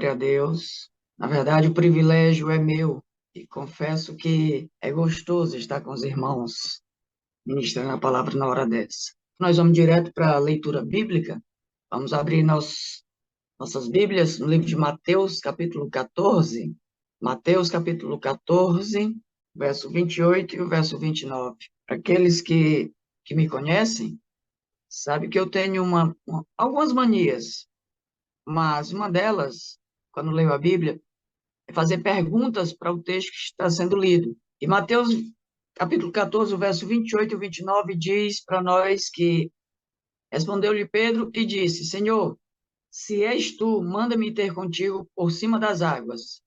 Glória a Deus. Na verdade, o privilégio é meu e confesso que é gostoso estar com os irmãos ministrando a palavra na hora dessa. Nós vamos direto para a leitura bíblica. Vamos abrir nossas Bíblias no livro de Mateus, capítulo 14. Mateus, capítulo 14, verso 28 e o verso 29. Para aqueles que me conhecem, sabem que eu tenho algumas manias, mas uma delas, quando leio a Bíblia, é fazer perguntas para o texto que está sendo lido. E Mateus, capítulo 14, o verso 28 e 29 diz para nós que respondeu-lhe Pedro e disse: Senhor, se és tu, manda-me ter contigo por cima das águas.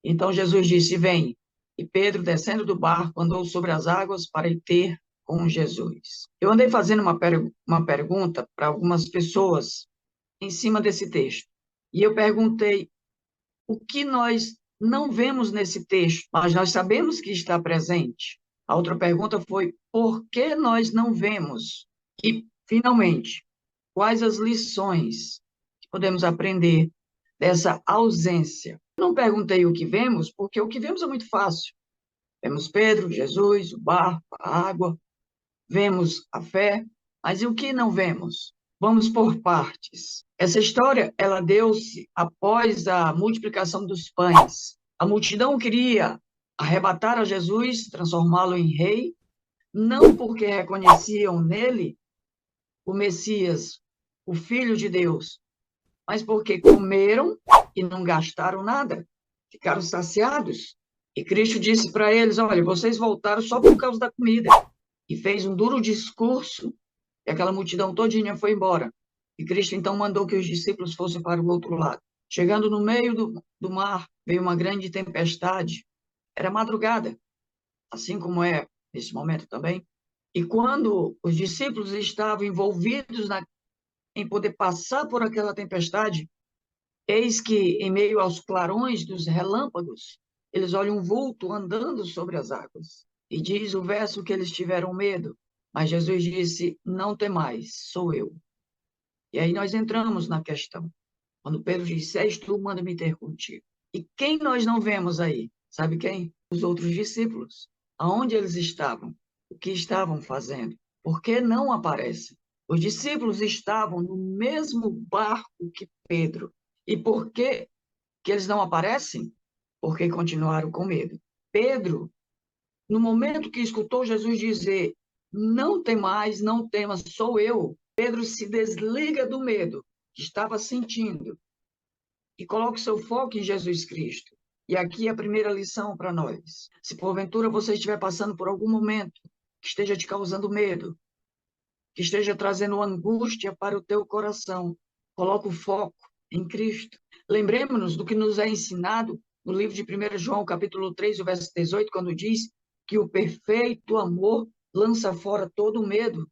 Então Jesus disse: Vem. E Pedro, descendo do barco, andou sobre as águas para ir ter com Jesus. Eu andei fazendo uma pergunta para algumas pessoas em cima desse texto. E eu perguntei: o que nós não vemos nesse texto, mas nós sabemos que está presente? A outra pergunta foi: por que nós não vemos? E, finalmente, quais as lições que podemos aprender dessa ausência? Não perguntei o que vemos, porque o que vemos é muito fácil. Vemos Pedro, Jesus, o barco, a água, vemos a fé, mas e o que não vemos? Vamos por partes. Essa história, ela deu-se após a multiplicação dos pães. A multidão queria arrebatar a Jesus, transformá-lo em rei, não porque reconheciam nele o Messias, o Filho de Deus, mas porque comeram e não gastaram nada, ficaram saciados. E Cristo disse para eles: olha, vocês voltaram só por causa da comida. E fez um duro discurso, e aquela multidão todinha foi embora. E Cristo então mandou que os discípulos fossem para o outro lado. Chegando no meio do mar, veio uma grande tempestade. Era madrugada, assim como é nesse momento também. E quando os discípulos estavam envolvidos em poder passar por aquela tempestade, eis que, em meio aos clarões dos relâmpagos, eles olham um vulto andando sobre as águas. E diz o verso que eles tiveram medo, mas Jesus disse: não temais, sou eu. E aí nós entramos na questão. Quando Pedro disse: és tu, manda-me ter contigo. E quem nós não vemos aí? Sabe quem? Os outros discípulos. Aonde eles estavam? O que estavam fazendo? Por que não aparecem? Os discípulos estavam no mesmo barco que Pedro. E por que eles não aparecem? Porque continuaram com medo. Pedro, no momento que escutou Jesus dizer: não temais, não temas, sou eu, Pedro se desliga do medo que estava sentindo e coloca o seu foco em Jesus Cristo. E aqui é a primeira lição para nós. Se porventura você estiver passando por algum momento que esteja te causando medo, que esteja trazendo angústia para o teu coração, coloca o foco em Cristo. Lembremos-nos do que nos é ensinado no livro de 1 João, capítulo 3, o verso 18, quando diz que o perfeito amor lança fora todo o medo.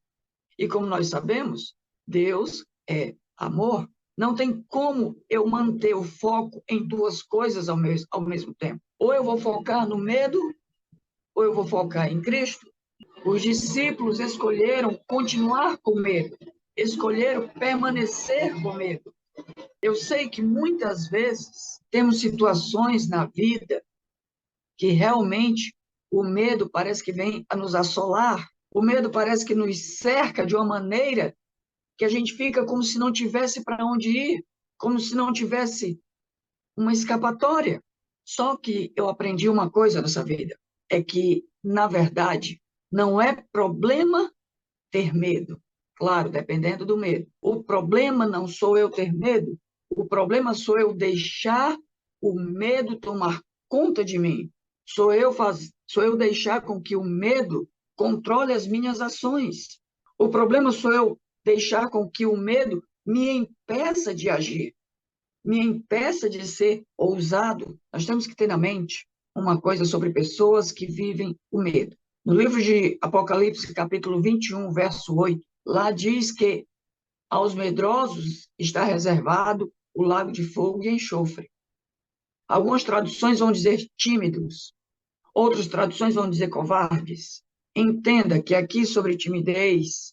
E como nós sabemos, Deus é amor. Não tem como eu manter o foco em duas coisas ao mesmo tempo. Ou eu vou focar no medo, ou eu vou focar em Cristo. Os discípulos escolheram continuar com medo, escolheram permanecer com medo. Eu sei que muitas vezes temos situações na vida que realmente o medo parece que vem a nos assolar, o medo parece que nos cerca de uma maneira que a gente fica como se não tivesse para onde ir, como se não tivesse uma escapatória. Só que eu aprendi uma coisa nessa vida, é que, na verdade, não é problema ter medo. Claro, dependendo do medo. O problema não sou eu ter medo, o problema sou eu deixar o medo tomar conta de mim. Sou eu deixar com que o medo controle as minhas ações. O problema sou eu deixar com que o medo me impeça de agir, me impeça de ser ousado. Nós temos que ter na mente uma coisa sobre pessoas que vivem o medo. No livro de Apocalipse, capítulo 21, verso 8, lá diz que aos medrosos está reservado o lago de fogo e enxofre. Algumas traduções vão dizer tímidos, outras traduções vão dizer covardes. Entenda que aqui sobre timidez,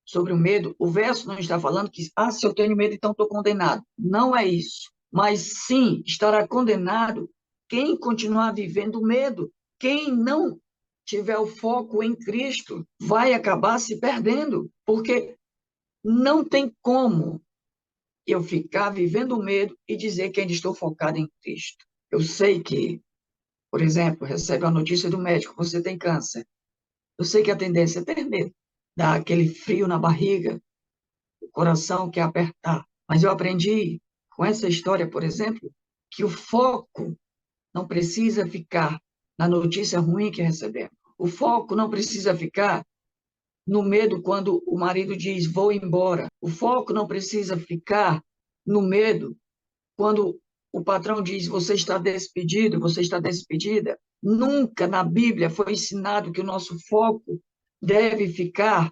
sobre o medo, o verso não está falando que, se eu tenho medo, então estou condenado. Não é isso. mas sim estará condenado quem continuar vivendo medo. Quem não tiver o foco em Cristo vai acabar se perdendo, porque não tem como eu ficar vivendo medo e dizer que ainda estou focado em Cristo. Eu sei que, por exemplo, recebe a notícia do médico, você tem câncer. Eu sei que a tendência é ter medo, dá aquele frio na barriga, o coração quer apertar. Mas eu aprendi com essa história, por exemplo, que o foco não precisa ficar na notícia ruim que recebemos. O foco não precisa ficar no medo quando o marido diz vou embora. O foco não precisa ficar no medo quando o patrão diz você está despedido, você está despedida. Nunca na Bíblia foi ensinado que o nosso foco deve ficar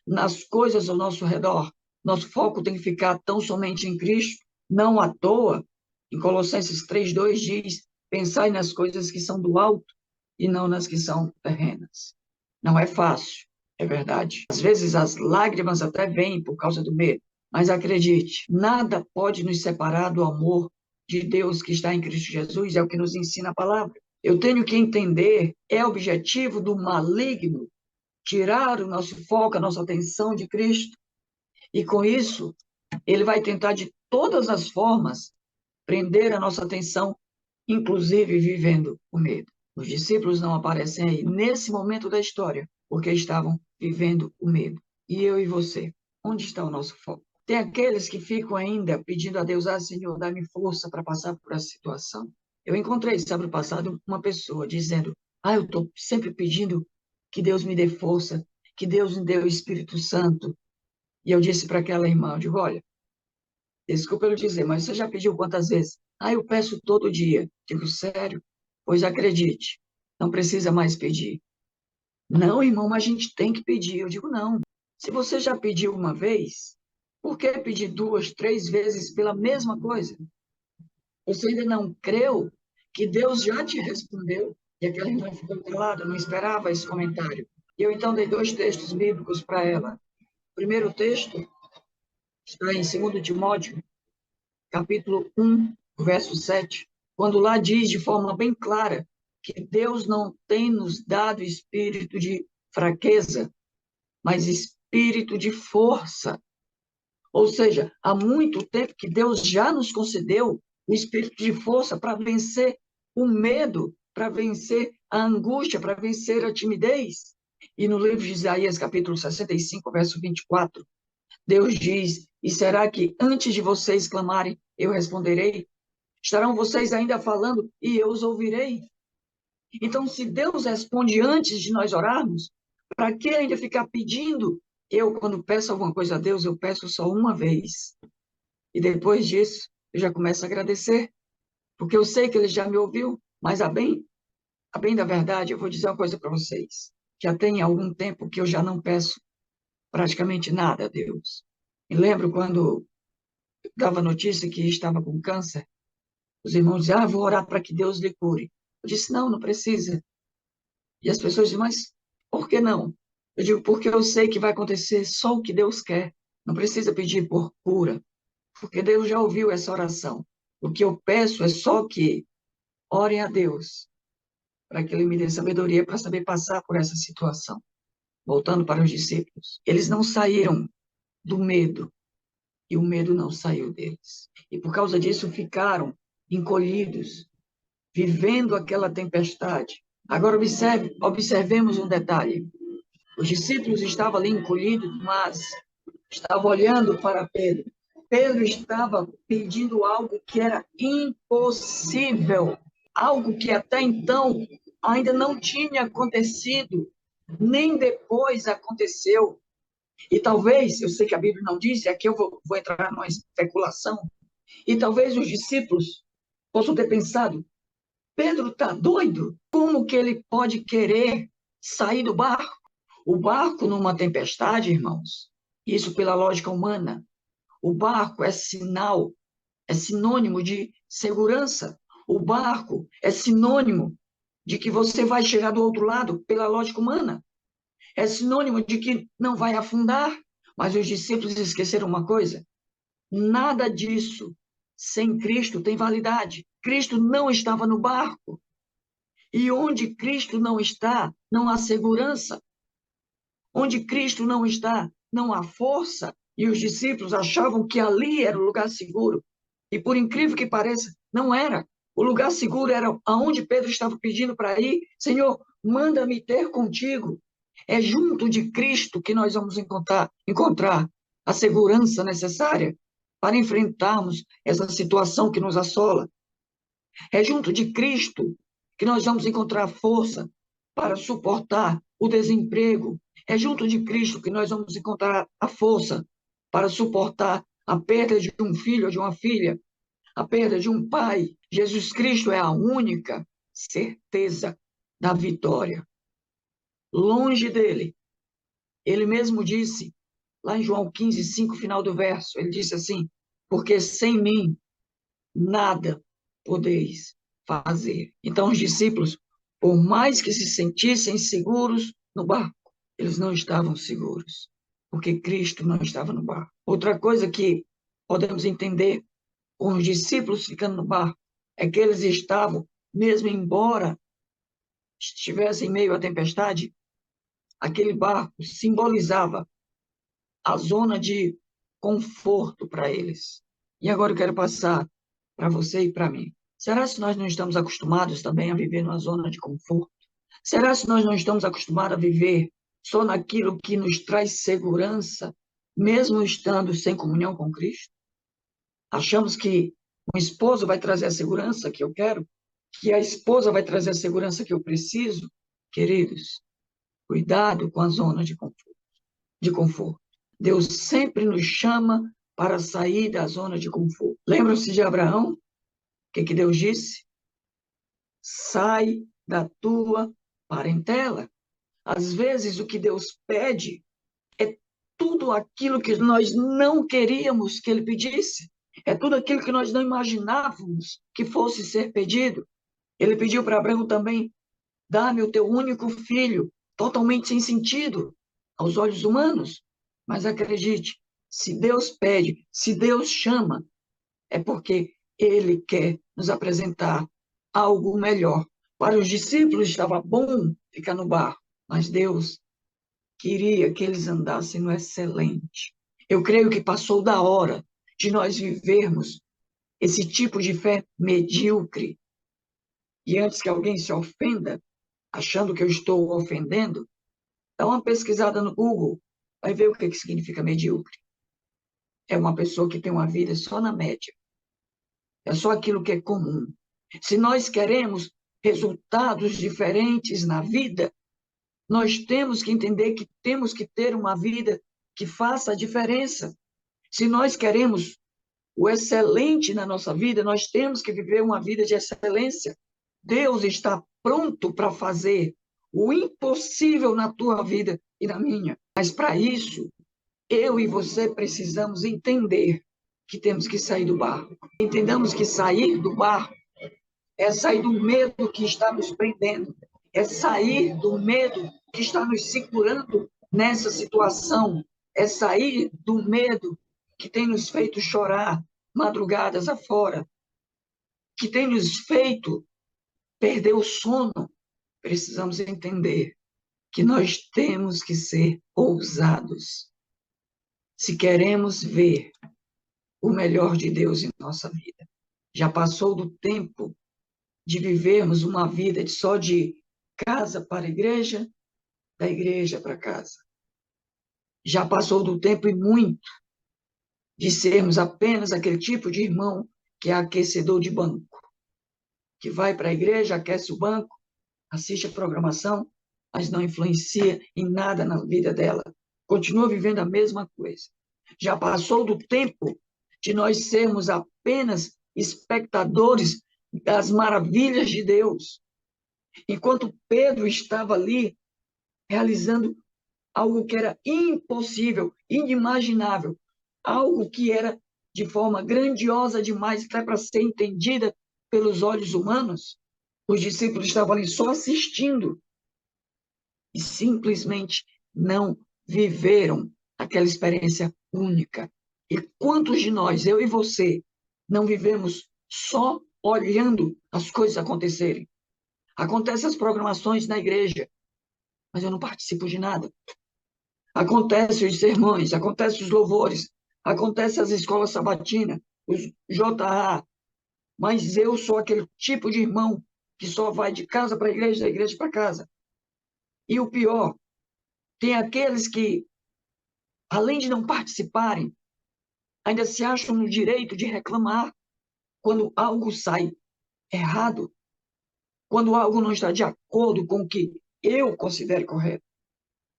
nas coisas ao nosso redor. Nosso foco tem que ficar tão somente em Cristo, não à toa. Em Colossenses 3:2 diz: pensai nas coisas que são do alto e não nas que são terrenas. Não é fácil, é verdade. Às vezes as lágrimas até vêm por causa do medo, mas acredite, nada pode nos separar do amor de Deus que está em Cristo Jesus, é o que nos ensina a palavra. Eu tenho que entender, é objetivo do maligno tirar o nosso foco, a nossa atenção de Cristo, e com isso, ele vai tentar de todas as formas prender a nossa atenção, inclusive vivendo o medo. Os discípulos não aparecem aí nesse momento da história, porque estavam vivendo o medo. E eu e você, onde está o nosso foco? Tem aqueles que ficam ainda pedindo a Deus, Senhor, dá-me força para passar por essa situação. Eu encontrei, sabe, no passado, uma pessoa dizendo, eu estou sempre pedindo que Deus me dê força, que Deus me dê o Espírito Santo. E eu disse para aquela irmã, eu digo, olha, desculpa eu dizer, mas você já pediu quantas vezes? Eu peço todo dia. Digo, sério? Pois acredite, não precisa mais pedir. Não, irmão, mas a gente tem que pedir. Eu digo, não. Se você já pediu uma vez, por que pedir 2, 3 vezes pela mesma coisa? Você ainda não creu que Deus já te respondeu? E aquela irmã ficou calada, não esperava esse comentário. E eu então dei 2 textos bíblicos para ela. O primeiro texto está em 2 Timóteo, capítulo 1, verso 7, quando lá diz de forma bem clara que Deus não tem nos dado espírito de fraqueza, mas espírito de força. Ou seja, há muito tempo que Deus já nos concedeu o espírito de força para vencer o medo, para vencer a angústia, para vencer a timidez. E no livro de Isaías, capítulo 65, verso 24, Deus diz: e será que antes de vocês clamarem, eu responderei? Estarão vocês ainda falando e eu os ouvirei? Então, se Deus responde antes de nós orarmos, para que ainda ficar pedindo? Eu, quando peço alguma coisa a Deus, eu peço só uma vez. E depois disso, eu já começo a agradecer, porque eu sei que Ele já me ouviu, mas a bem da verdade, eu vou dizer uma coisa para vocês. Já tem algum tempo que eu já não peço praticamente nada a Deus. Me lembro quando dava notícia que estava com câncer, os irmãos diziam, vou orar para que Deus lhe cure. Eu disse, não, não precisa. E as pessoas dizem, mas por que não? Eu digo, porque eu sei que vai acontecer só o que Deus quer. Não precisa pedir por cura, porque Deus já ouviu essa oração. O que eu peço é só que orem a Deus, para que Ele me dê sabedoria para saber passar por essa situação. Voltando para os discípulos, eles não saíram do medo, e o medo não saiu deles. E por causa disso ficaram encolhidos, vivendo aquela tempestade. Agora observemos um detalhe. Os discípulos estavam ali encolhidos, mas estavam olhando para Pedro. Pedro estava pedindo algo que era impossível, algo que até então ainda não tinha acontecido, nem depois aconteceu. E talvez, eu sei que a Bíblia não diz, e aqui eu vou entrar numa especulação, e talvez os discípulos possam ter pensado, Pedro está doido? Como que ele pode querer sair do barco? O barco numa tempestade, irmãos, isso pela lógica humana, o barco é sinal, é sinônimo de segurança. O barco é sinônimo de que você vai chegar do outro lado pela lógica humana. É sinônimo de que não vai afundar. Mas os discípulos esqueceram uma coisa: nada disso sem Cristo tem validade. Cristo não estava no barco. E onde Cristo não está, não há segurança. Onde Cristo não está, não há força. E os discípulos achavam que ali era o lugar seguro. E por incrível que pareça, não era. O lugar seguro era aonde Pedro estava pedindo para ir. Senhor, manda-me ter contigo. É junto de Cristo que nós vamos encontrar a segurança necessária para enfrentarmos essa situação que nos assola. É junto de Cristo que nós vamos encontrar força para suportar o desemprego. É junto de Cristo que nós vamos encontrar a força para suportar a perda de um filho ou de uma filha, a perda de um pai. Jesus Cristo é a única certeza da vitória. Longe dele, ele mesmo disse, lá em João 15:5, final do verso, ele disse assim: porque sem mim nada podeis fazer. Então, os discípulos, por mais que se sentissem seguros no barco, eles não estavam seguros, porque Cristo não estava no barco. Outra coisa que podemos entender com os discípulos ficando no barco é que eles estavam, mesmo embora estivessem em meio à tempestade, aquele barco simbolizava a zona de conforto para eles. E agora eu quero passar para você e para mim. Será se nós não estamos acostumados também a viver numa zona de conforto? Será se nós não estamos acostumados a viver só naquilo que nos traz segurança, mesmo estando sem comunhão com Cristo? Achamos que um esposo vai trazer a segurança que eu quero, que a esposa vai trazer a segurança que eu preciso? Queridos, cuidado com a zona de conforto. Deus sempre nos chama para sair da zona de conforto. Lembram-se de Abraão? O que Deus disse? Sai da tua parentela. Às vezes, o que Deus pede é tudo aquilo que nós não queríamos que Ele pedisse. É tudo aquilo que nós não imaginávamos que fosse ser pedido. Ele pediu para Abraão também: dá-me o teu único filho, totalmente sem sentido aos olhos humanos. Mas acredite, se Deus pede, se Deus chama, é porque Ele quer nos apresentar algo melhor. Para os discípulos estava bom ficar no barco, mas Deus queria que eles andassem no excelente. Eu creio que passou da hora de nós vivermos esse tipo de fé medíocre. E antes que alguém se ofenda, achando que eu estou ofendendo, dá uma pesquisada no Google, vai ver o que significa medíocre. É uma pessoa que tem uma vida só na média. É só aquilo que é comum. Se nós queremos resultados diferentes na vida, nós temos que entender que temos que ter uma vida que faça a diferença. Se nós queremos o excelente na nossa vida, nós temos que viver uma vida de excelência. Deus está pronto para fazer o impossível na tua vida e na minha. Mas para isso, eu e você precisamos entender que temos que sair do barco. Entendamos que sair do barco é sair do medo que está nos prendendo, é sair do medo que está nos segurando nessa situação, é sair do medo que tem nos feito chorar madrugadas afora, que tem nos feito perder o sono. Precisamos entender que nós temos que ser ousados se queremos ver o melhor de Deus em nossa vida. Já passou do tempo de vivermos uma vida só de casa para a igreja, da igreja para casa. Já passou do tempo e muito de sermos apenas aquele tipo de irmão que é aquecedor de banco, que vai para a igreja, aquece o banco, assiste a programação, mas não influencia em nada na vida dela. Continua vivendo a mesma coisa. Já passou do tempo de nós sermos apenas espectadores das maravilhas de Deus. Enquanto Pedro estava ali realizando algo que era impossível, inimaginável, algo que era de forma grandiosa demais, até para ser entendida pelos olhos humanos, os discípulos estavam ali só assistindo e simplesmente não viveram aquela experiência única. E quantos de nós, eu e você, não vivemos só olhando as coisas acontecerem. Acontecem as programações na igreja, mas eu não participo de nada. Acontecem os sermões, acontecem os louvores, acontecem as escolas sabatinas, os JA, mas eu sou aquele tipo de irmão que só vai de casa para a igreja, da igreja para casa. E o pior, tem aqueles que, além de não participarem, ainda se acham no direito de reclamar quando algo sai errado, quando algo não está de acordo com o que eu considero correto.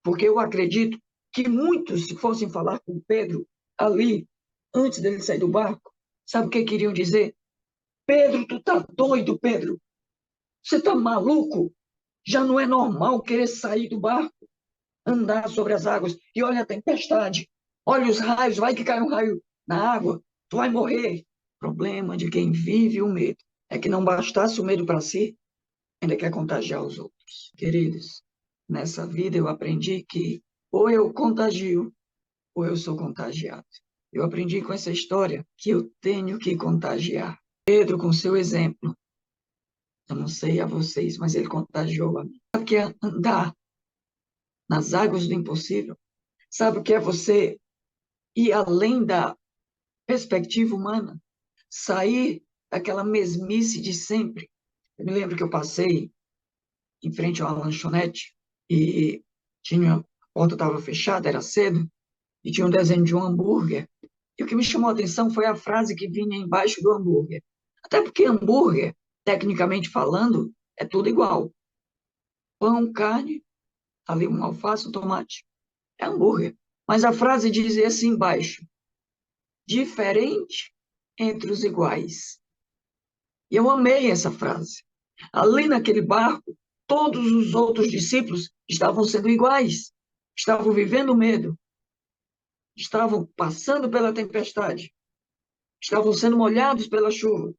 Porque eu acredito que muitos, se fossem falar com Pedro ali, antes dele sair do barco, sabe o que queriam dizer? Pedro, tu tá doido, Pedro? Você tá maluco? Já não é normal querer sair do barco, andar sobre as águas, e olha a tempestade, olha os raios, vai que cai um raio na água, tu vai morrer. O problema de quem vive o medo é que não bastasse o medo para si, ainda quer contagiar os outros. Queridos, nessa vida eu aprendi que ou eu contagio ou eu sou contagiado. Eu aprendi com essa história que eu tenho que contagiar. Pedro, com seu exemplo, eu não sei a vocês, mas ele contagiou a mim. Sabe o que é andar nas águas do impossível? Sabe o que é você ir além da perspectiva humana? Sair daquela mesmice de sempre. Eu me lembro que eu passei em frente a uma lanchonete e a porta estava fechada, era cedo, e tinha um desenho de um hambúrguer. E o que me chamou a atenção foi a frase que vinha embaixo do hambúrguer. Até porque hambúrguer, tecnicamente falando, é tudo igual. Pão, carne, ali um alface, um tomate. É hambúrguer. Mas a frase dizia assim embaixo: diferente entre os iguais. E eu amei essa frase. Ali naquele barco, todos os outros discípulos estavam sendo iguais, estavam vivendo medo, estavam passando pela tempestade, estavam sendo molhados pela chuva,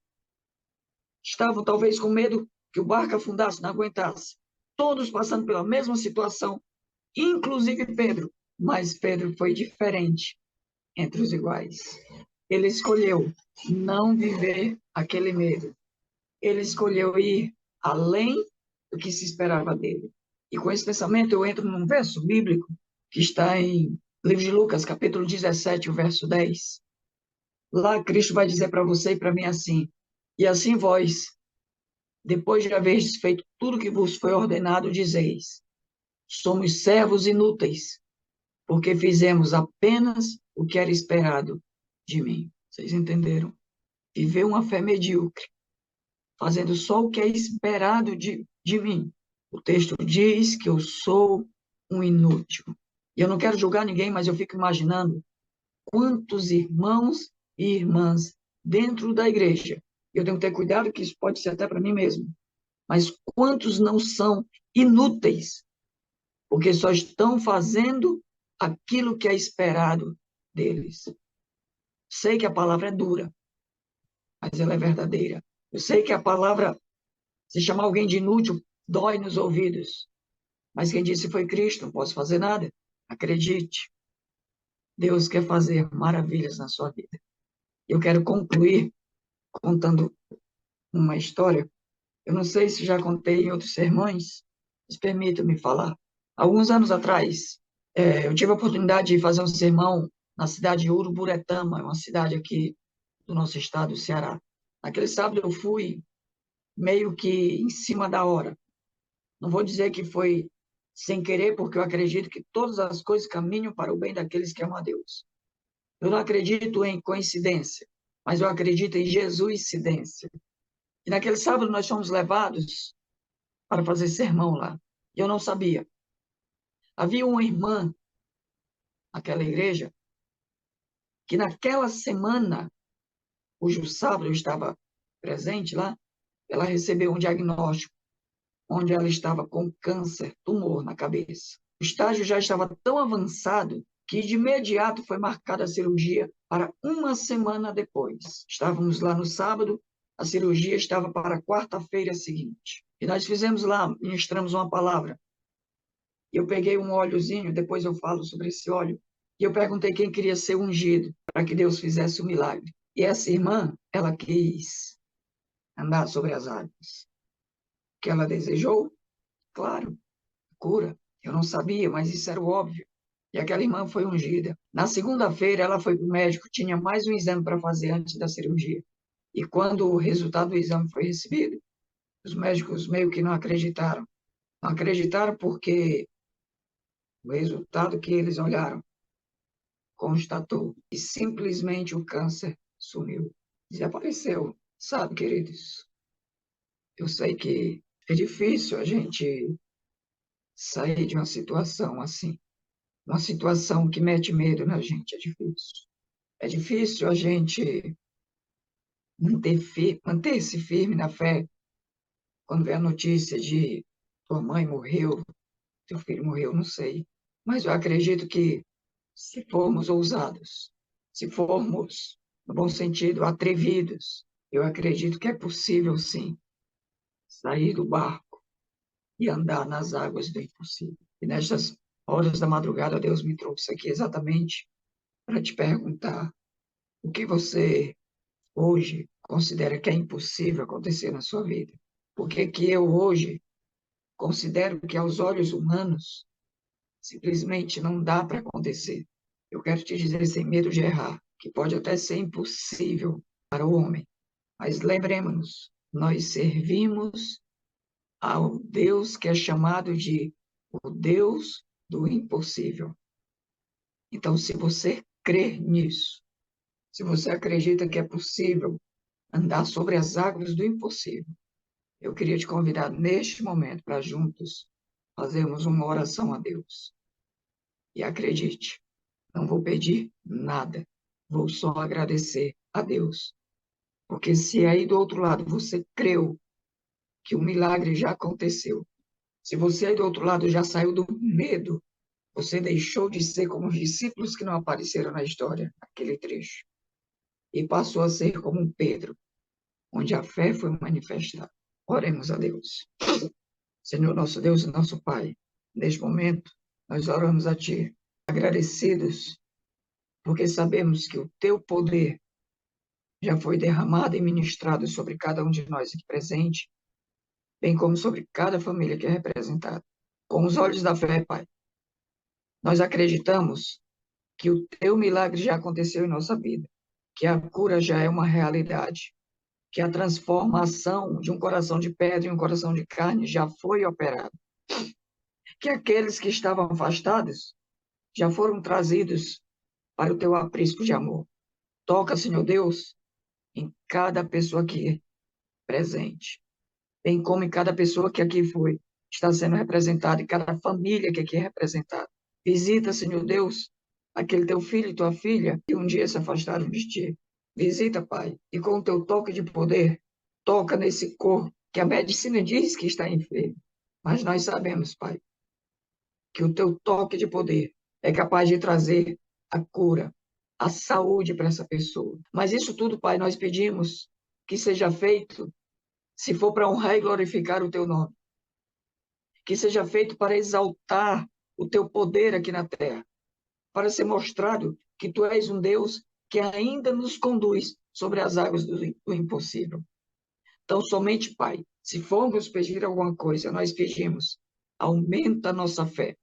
estavam talvez com medo que o barco afundasse, não aguentasse. Todos passando pela mesma situação, inclusive Pedro. Mas Pedro foi diferente entre os iguais. Ele escolheu não viver aquele medo. Ele escolheu ir além do que se esperava dele. E com esse pensamento eu entro num verso bíblico que está em livro de Lucas, capítulo 17, o verso 10. Lá Cristo vai dizer para você e para mim assim: e assim vós, depois de haveres feito tudo que vos foi ordenado, dizeis: somos servos inúteis, porque fizemos apenas o que era esperado de mim. Vocês entenderam? Viver uma fé medíocre, fazendo só o que é esperado de mim. O texto diz que eu sou um inútil. E eu não quero julgar ninguém, mas eu fico imaginando quantos irmãos e irmãs dentro da igreja. Eu tenho que ter cuidado, que isso pode ser até para mim mesmo. Mas quantos não são inúteis, porque só estão fazendo aquilo que é esperado deles. Sei que a palavra é dura, mas ela é verdadeira. Eu sei que a palavra, se chamar alguém de inútil, dói nos ouvidos. Mas quem disse foi Cristo, não posso fazer nada. Acredite, Deus quer fazer maravilhas na sua vida. Eu quero concluir contando uma história. Eu não sei se já contei em outros sermões, mas permita-me falar. Alguns anos atrás, eu tive a oportunidade de fazer um sermão na cidade de Uruburetama, uma cidade aqui do nosso estado, do Ceará. Naquele sábado eu fui meio que em cima da hora. Não vou dizer que foi sem querer, porque eu acredito que todas as coisas caminham para o bem daqueles que amam a Deus. Eu não acredito em coincidência, mas eu acredito em Jesuscidência. E naquele sábado nós fomos levados para fazer sermão lá. E eu não sabia. Havia uma irmã naquela igreja que naquela semana, cujo sábado eu estava presente lá, ela recebeu um diagnóstico onde ela estava com câncer, tumor na cabeça. O estágio já estava tão avançado que de imediato foi marcada a cirurgia para uma semana depois. Estávamos lá no sábado, a cirurgia estava para a quarta-feira seguinte. E nós fizemos lá, ministramos uma palavra. Eu peguei um óleozinho, depois eu falo sobre esse óleo, e eu perguntei quem queria ser ungido para que Deus fizesse o milagre. E essa irmã, ela quis andar sobre as águas. O que ela desejou? Claro, cura. Eu não sabia, mas isso era o óbvio. E aquela irmã foi ungida. Na segunda-feira, ela foi para o médico, tinha mais um exame para fazer antes da cirurgia. E quando o resultado do exame foi recebido, os médicos meio que não acreditaram. Não acreditaram porque o resultado que eles olharam constatou que simplesmente o câncer sumiu, desapareceu. Sabe, queridos, eu sei que é difícil a gente sair de uma situação assim, uma situação que mete medo na gente, é difícil. É difícil a gente manter-se firme na fé quando vê a notícia de tua mãe morreu, teu filho morreu, não sei. Mas eu acredito que se formos ousados, se formos, no bom sentido, atrevidos, eu acredito que é possível, sim, sair do barco e andar nas águas do impossível. E nestas horas da madrugada, Deus me trouxe aqui exatamente para te perguntar o que você hoje considera que é impossível acontecer na sua vida. Por que que eu hoje considero que aos olhos humanos simplesmente não dá para acontecer? Eu quero te dizer sem medo de errar, que pode até ser impossível para o homem, mas lembremos-nos, nós servimos ao Deus que é chamado de o Deus do impossível. Então, se você crê nisso, se você acredita que é possível andar sobre as águas do impossível, eu queria te convidar neste momento para juntos fazermos uma oração a Deus. E acredite, não vou pedir nada, vou só agradecer a Deus. Porque se aí do outro lado você creu que o milagre já aconteceu, se você aí do outro lado já saiu do medo, você deixou de ser como os discípulos que não apareceram na história, aquele trecho, e passou a ser como um Pedro, onde a fé foi manifestada. Oremos a Deus. Senhor, nosso Deus e nosso Pai, neste momento, nós oramos a Ti, agradecidos, porque sabemos que o Teu poder já foi derramado e ministrado sobre cada um de nós aqui presente, bem como sobre cada família que é representada. Com os olhos da fé, Pai, nós acreditamos que o Teu milagre já aconteceu em nossa vida, que a cura já é uma realidade, que a transformação de um coração de pedra em um coração de carne já foi operada, que aqueles que estavam afastados já foram trazidos para o teu aprisco de amor. Toca, Senhor Deus, em cada pessoa aqui presente, bem como em cada pessoa que aqui foi, está sendo representada, e cada família que aqui é representada. Visita, Senhor Deus, aquele teu filho e tua filha que um dia se afastaram de ti. Visita, Pai, e com o teu toque de poder, toca nesse corpo que a medicina diz que está enfermo. Mas nós sabemos, Pai, que o teu toque de poder é capaz de trazer a cura, a saúde para essa pessoa. Mas isso tudo, Pai, nós pedimos que seja feito se for para honrar e glorificar o teu nome. Que seja feito para exaltar o teu poder aqui na terra, para ser mostrado que tu és um Deus que ainda nos conduz sobre as águas do impossível. Então, somente, Pai, se formos pedir alguma coisa, nós pedimos, aumenta a nossa fé.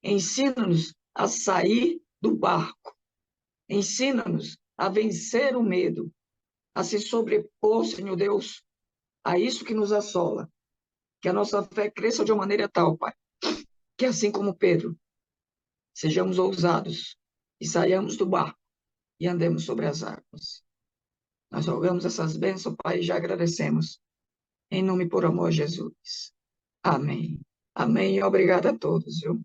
Ensina-nos a sair do barco. Ensina-nos a vencer o medo, a se sobrepor, Senhor Deus, a isso que nos assola. Que a nossa fé cresça de uma maneira tal, Pai, que assim como Pedro, sejamos ousados e saiamos do barco e andemos sobre as águas. Nós rogamos essas bênçãos, Pai, e já agradecemos. Em nome e por amor a Jesus. Amém. Amém e obrigado a todos, viu?